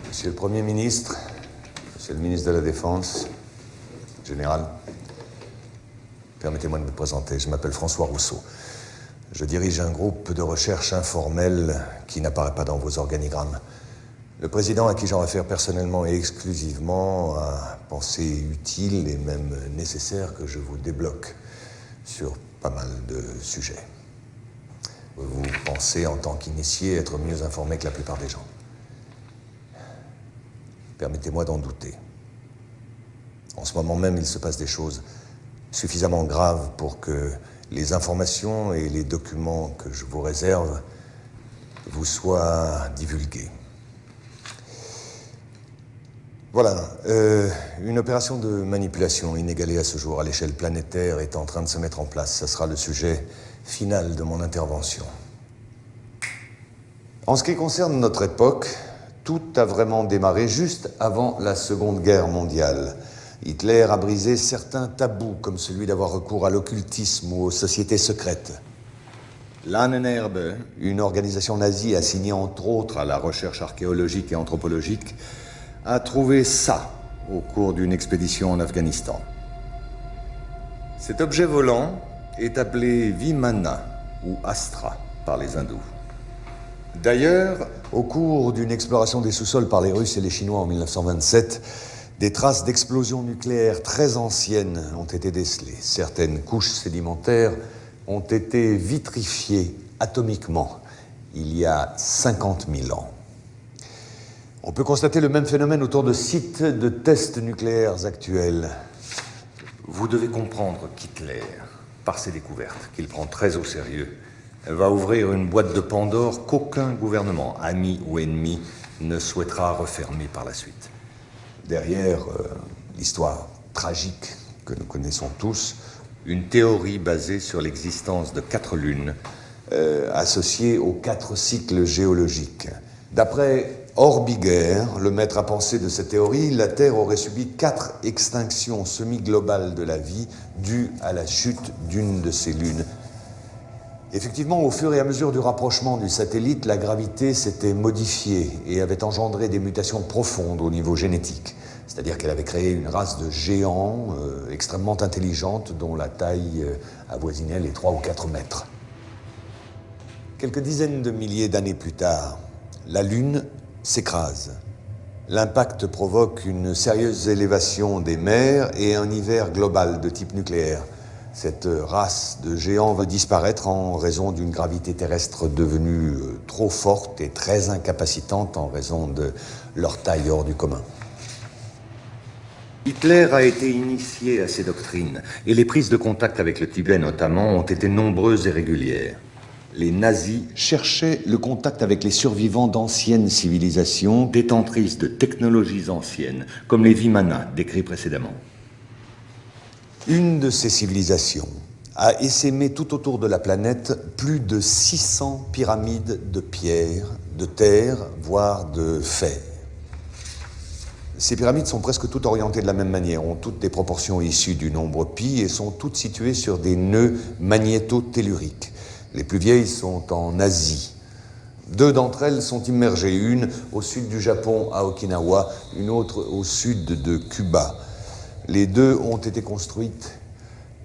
Monsieur le Premier ministre, Monsieur le ministre de la Défense, Général, permettez-moi de me présenter. Je m'appelle François Rousseau. Je dirige un groupe de recherche informel qui n'apparaît pas dans vos organigrammes. Le président, à qui j'en réfère personnellement et exclusivement, a pensé utile et même nécessaire que je vous débloque sur pas mal de sujets. Vous pensez, en tant qu'initié, être mieux informé que la plupart des gens. Permettez-moi d'en douter. En ce moment même, il se passe des choses suffisamment graves pour que les informations et les documents que je vous réserve vous soient divulgués. Voilà, une opération de manipulation inégalée à ce jour à l'échelle planétaire est en train de se mettre en place. Ce sera le sujet final de mon intervention. En ce qui concerne notre époque, tout a vraiment démarré juste avant la Seconde Guerre mondiale. Hitler a brisé certains tabous, comme celui d'avoir recours à l'occultisme ou aux sociétés secrètes. L'Ahnenerbe, une organisation nazie assignée entre autres à la recherche archéologique et anthropologique, a trouvé ça au cours d'une expédition en Afghanistan. Cet objet volant est appelé Vimana ou Astra par les hindous. D'ailleurs, au cours d'une exploration des sous-sols par les Russes et les Chinois en 1927, des traces d'explosions nucléaires très anciennes ont été décelées. Certaines couches sédimentaires ont été vitrifiées atomiquement il y a 50 000 ans. On peut constater le même phénomène autour de sites de tests nucléaires actuels. Vous devez comprendre qu'Hitler, par ses découvertes, qu'il prend très au sérieux, va ouvrir une boîte de Pandore qu'aucun gouvernement, ami ou ennemi, ne souhaitera refermer par la suite. Derrière l'histoire tragique que nous connaissons tous, une théorie basée sur l'existence de 4 lunes associées aux 4 cycles géologiques. D'après Orbiger, le maître à penser de cette théorie, la Terre aurait subi 4 extinctions semi-globales de la vie dues à la chute d'une de ces lunes. Effectivement, au fur et à mesure du rapprochement du satellite, la gravité s'était modifiée et avait engendré des mutations profondes au niveau génétique. C'est-à-dire qu'elle avait créé une race de géants extrêmement intelligente dont la taille avoisinait les 3 ou 4 mètres. Quelques dizaines de milliers d'années plus tard, la Lune s'écrase. L'impact provoque une sérieuse élévation des mers et un hiver global de type nucléaire. Cette race de géants va disparaître en raison d'une gravité terrestre devenue trop forte et très incapacitante en raison de leur taille hors du commun. Hitler a été initié à ces doctrines, et les prises de contact avec le Tibet notamment ont été nombreuses et régulières. Les nazis cherchaient le contact avec les survivants d'anciennes civilisations, détentrices de technologies anciennes, comme les Vimana décrits précédemment. Une de ces civilisations a essaimé tout autour de la planète plus de 600 pyramides de pierre, de terre, voire de fer. Ces pyramides sont presque toutes orientées de la même manière, ont toutes des proportions issues du nombre pi et sont toutes situées sur des nœuds magnéto-telluriques. Les plus vieilles sont en Asie. 2 d'entre elles sont immergées, une au sud du Japon à Okinawa, une autre au sud de Cuba. Les 2 ont été construites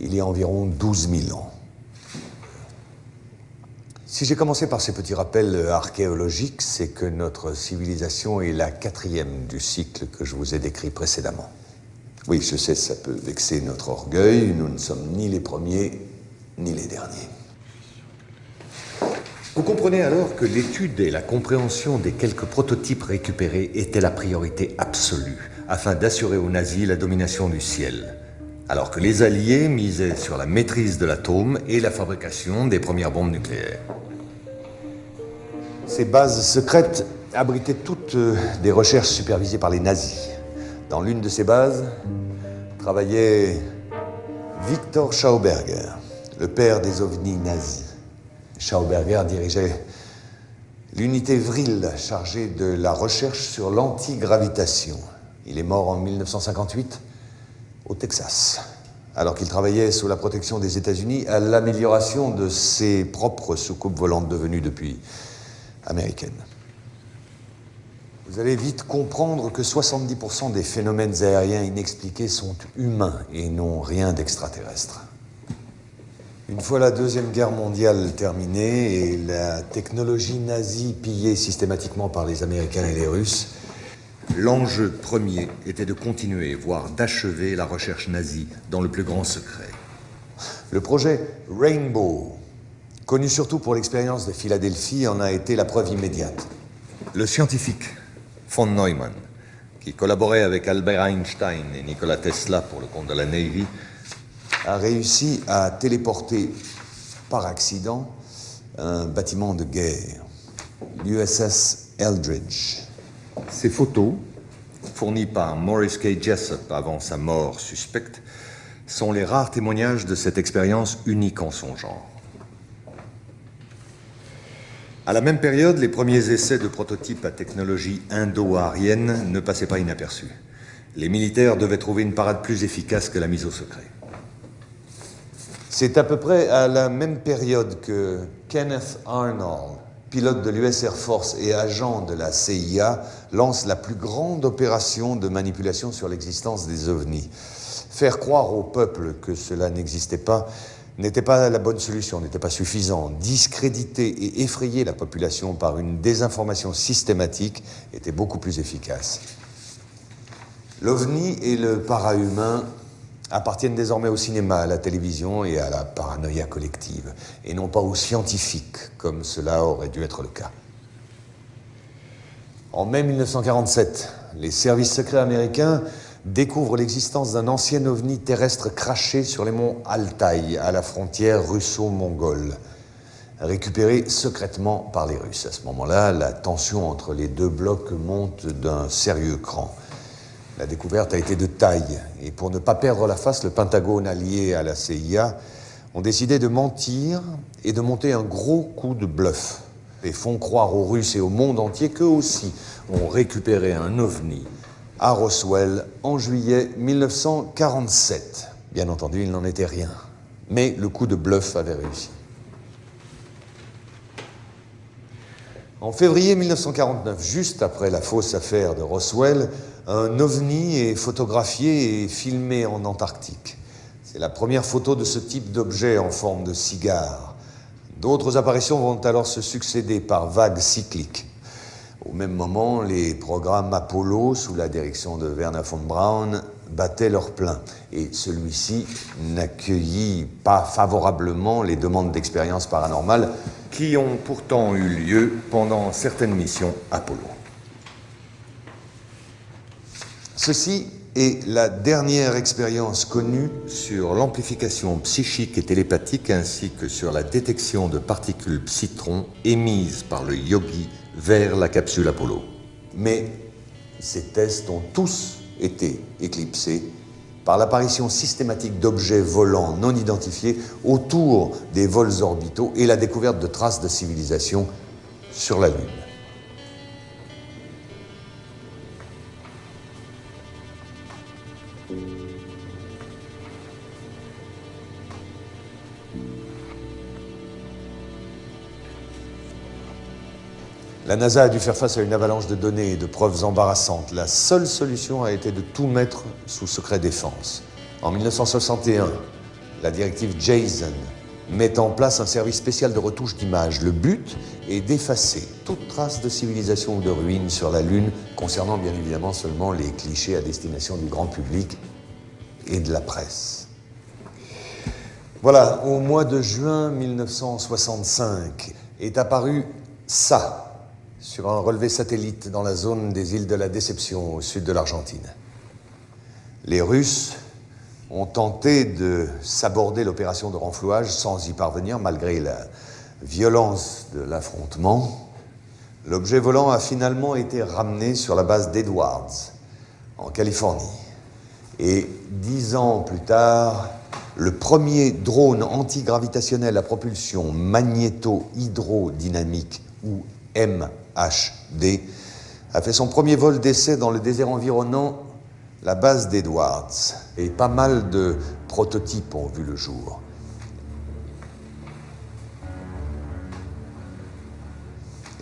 il y a environ 12 000 ans. Si j'ai commencé par ces petits rappels archéologiques, c'est que notre civilisation est la 4e du cycle que je vous ai décrit précédemment. Oui, je sais, ça peut vexer notre orgueil, nous ne sommes ni les premiers, ni les derniers. Vous comprenez alors que l'étude et la compréhension des quelques prototypes récupérés étaient la priorité absolue, afin d'assurer aux nazis la domination du ciel, alors que les Alliés misaient sur la maîtrise de l'atome et la fabrication des premières bombes nucléaires. Ces bases secrètes abritaient toutes des recherches supervisées par les nazis. Dans l'une de ces bases travaillait Victor Schauberger, le père des ovnis nazis. Schauberger dirigeait l'unité Vril chargée de la recherche sur l'antigravitation. Il est mort en 1958 au Texas, alors qu'il travaillait sous la protection des États-Unis à l'amélioration de ses propres soucoupes volantes devenues depuis américaines. Vous allez vite comprendre que 70% des phénomènes aériens inexpliqués sont humains et n'ont rien d'extraterrestre. Une fois la Deuxième Guerre mondiale terminée et la technologie nazie pillée systématiquement par les Américains et les Russes, l'enjeu premier était de continuer, voire d'achever la recherche nazie dans le plus grand secret. Le projet Rainbow, connu surtout pour l'expérience de Philadelphie, en a été la preuve immédiate. Le scientifique von Neumann, qui collaborait avec Albert Einstein et Nikola Tesla pour le compte de la Navy, a réussi à téléporter par accident un bâtiment de guerre, l'USS Eldridge. Ces photos, fournies par Maurice K. Jessup avant sa mort suspecte, sont les rares témoignages de cette expérience unique en son genre. À la même période, les premiers essais de prototypes à technologie indo-aryenne ne passaient pas inaperçus. Les militaires devaient trouver une parade plus efficace que la mise au secret. C'est à peu près à la même période que Kenneth Arnold, pilote de l'US Air Force et agent de la CIA, lance la plus grande opération de manipulation sur l'existence des ovnis. Faire croire au peuple que cela n'existait pas n'était pas la bonne solution, n'était pas suffisant. Discréditer et effrayer la population par une désinformation systématique était beaucoup plus efficace. L'OVNI et le para-humain appartiennent désormais au cinéma, à la télévision et à la paranoïa collective, et non pas aux scientifiques, comme cela aurait dû être le cas. En mai 1947, les services secrets américains découvrent l'existence d'un ancien ovni terrestre craché sur les monts Altaï, à la frontière russo-mongole, récupéré secrètement par les Russes. À ce moment-là, la tension entre les deux blocs monte d'un sérieux cran. La découverte a été de taille, et pour ne pas perdre la face, le Pentagone allié à la CIA ont décidé de mentir et de monter un gros coup de bluff. Et font croire aux Russes et au monde entier qu'eux aussi ont récupéré un ovni à Roswell en juillet 1947. Bien entendu, il n'en était rien, mais le coup de bluff avait réussi. En février 1949, juste après la fausse affaire de Roswell, un ovni est photographié et filmé en Antarctique. C'est la première photo de ce type d'objet en forme de cigare. D'autres apparitions vont alors se succéder par vagues cycliques. Au même moment, les programmes Apollo, sous la direction de Wernher von Braun, battaient leur plein. Et celui-ci n'accueillit pas favorablement les demandes d'expériences paranormales qui ont pourtant eu lieu pendant certaines missions Apollo. Ceci est la dernière expérience connue sur l'amplification psychique et télépathique ainsi que sur la détection de particules positrons émises par le yogi vers la capsule Apollo. Mais ces tests ont tous été éclipsés par l'apparition systématique d'objets volants non identifiés autour des vols orbitaux et la découverte de traces de civilisation sur la Lune. La NASA a dû faire face à une avalanche de données et de preuves embarrassantes. La seule solution a été de tout mettre sous secret défense. En 1961, la directive JASON met en place un service spécial de retouche d'images. Le but est d'effacer toute trace de civilisation ou de ruines sur la Lune, concernant bien évidemment seulement les clichés à destination du grand public et de la presse. Voilà, au mois de juin 1965, est apparu ça, sur un relevé satellite dans la zone des îles de la Déception, au sud de l'Argentine. Les Russes ont tenté de s'aborder l'opération de renflouage sans y parvenir, malgré la violence de l'affrontement. L'objet volant a finalement été ramené sur la base d'Edwards, en Californie. Et 10 ans plus tard, le premier drone antigravitationnel à propulsion magnéto-hydrodynamique, ou MHD, a fait son premier vol d'essai dans le désert environnant la base d'Edwards. Et pas mal de prototypes ont vu le jour.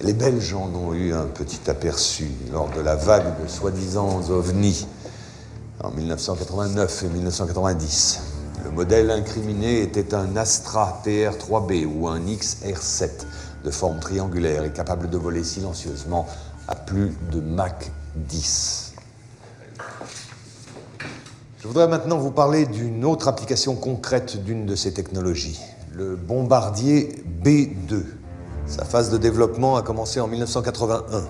Les Belges en ont eu un petit aperçu lors de la vague de soi-disant ovnis en 1989 et 1990. Le modèle incriminé était un Astra TR-3B ou un XR-7 de forme triangulaire et capable de voler silencieusement à plus de Mach 10. Je voudrais maintenant vous parler d'une autre application concrète d'une de ces technologies, le bombardier B-2. Sa phase de développement a commencé en 1981.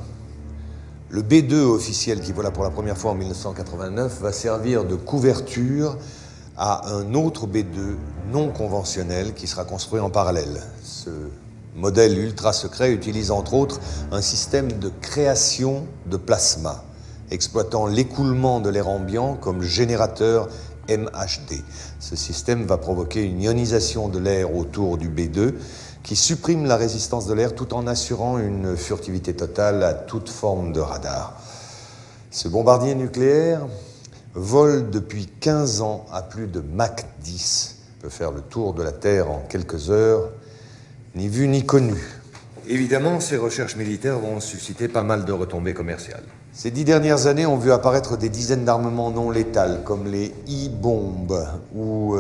Le B-2 officiel, qui vola pour la première fois en 1989, va servir de couverture à un autre B-2 non conventionnel qui sera construit en parallèle. Ce modèle ultra secret utilise entre autres un système de création de plasma, exploitant l'écoulement de l'air ambiant comme générateur MHD. Ce système va provoquer une ionisation de l'air autour du B-2 qui supprime la résistance de l'air tout en assurant une furtivité totale à toute forme de radar. Ce bombardier nucléaire vole depuis 15 ans à plus de Mach 10, peut faire le tour de la Terre en quelques heures, ni vu ni connu. Évidemment, ces recherches militaires vont susciter pas mal de retombées commerciales. Ces 10 dernières années ont vu apparaître des dizaines d'armements non létals, comme les e-bombes ou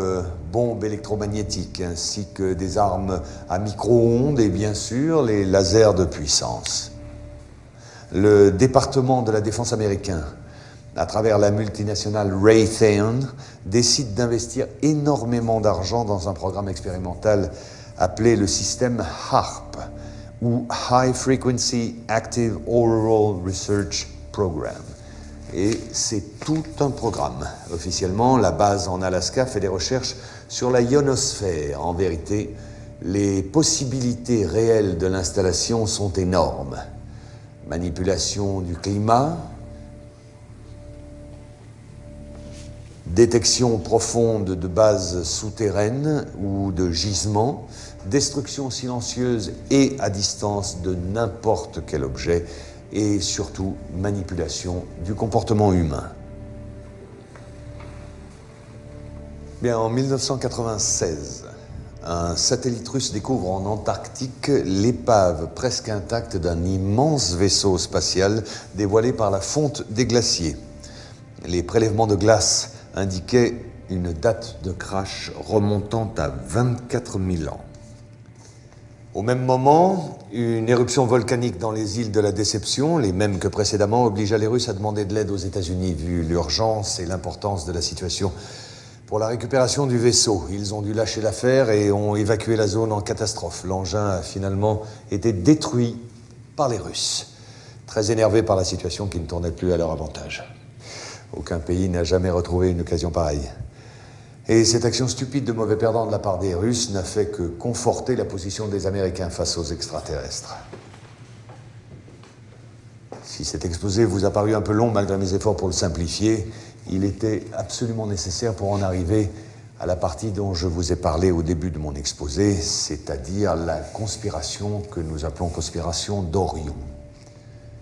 bombes électromagnétiques, ainsi que des armes à micro-ondes et bien sûr les lasers de puissance. Le département de la défense américain, à travers la multinationale Raytheon, décide d'investir énormément d'argent dans un programme expérimental appelé le système HARP, ou High Frequency Active Auroral Research Program. Et c'est tout un programme. Officiellement, la base en Alaska fait des recherches sur la ionosphère. En vérité, les possibilités réelles de l'installation sont énormes. Manipulation du climat, détection profonde de bases souterraines ou de gisements, destruction silencieuse et à distance de n'importe quel objet, et surtout manipulation du comportement humain. Bien, en 1996, un satellite russe découvre en Antarctique l'épave presque intacte d'un immense vaisseau spatial dévoilé par la fonte des glaciers. Les prélèvements de glace indiquaient une date de crash remontant à 24 000 ans. Au même moment, une éruption volcanique dans les îles de la Déception, les mêmes que précédemment, obligea les Russes à demander de l'aide aux États-Unis, vu l'urgence et l'importance de la situation. Pour la récupération du vaisseau, ils ont dû lâcher l'affaire et ont évacué la zone en catastrophe. L'engin a finalement été détruit par les Russes, très énervés par la situation qui ne tournait plus à leur avantage. Aucun pays n'a jamais retrouvé une occasion pareille. Et cette action stupide de mauvais perdant de la part des Russes n'a fait que conforter la position des Américains face aux extraterrestres. Si cet exposé vous a paru un peu long malgré mes efforts pour le simplifier, il était absolument nécessaire pour en arriver à la partie dont je vous ai parlé au début de mon exposé, c'est-à-dire la conspiration que nous appelons conspiration d'Orion.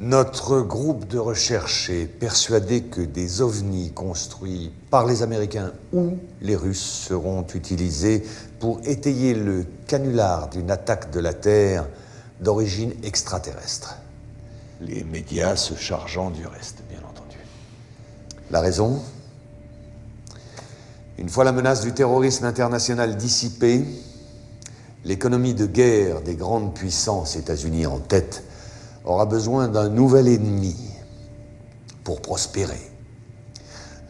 Notre groupe de recherche est persuadé que des ovnis construits par les Américains ou les Russes seront utilisés pour étayer le canular d'une attaque de la Terre d'origine extraterrestre. Les médias se chargeant du reste, bien entendu. La raison ? Une fois la menace du terrorisme international dissipée, l'économie de guerre des grandes puissances, États-Unis en tête, aura besoin d'un nouvel ennemi pour prospérer.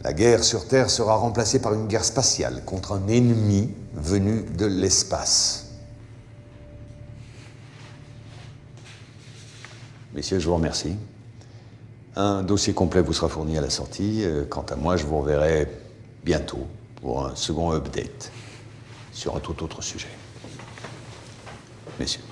La guerre sur Terre sera remplacée par une guerre spatiale contre un ennemi venu de l'espace. Messieurs, je vous remercie. Un dossier complet vous sera fourni à la sortie. Quant à moi, je vous reverrai bientôt pour un second update sur un tout autre sujet. Messieurs.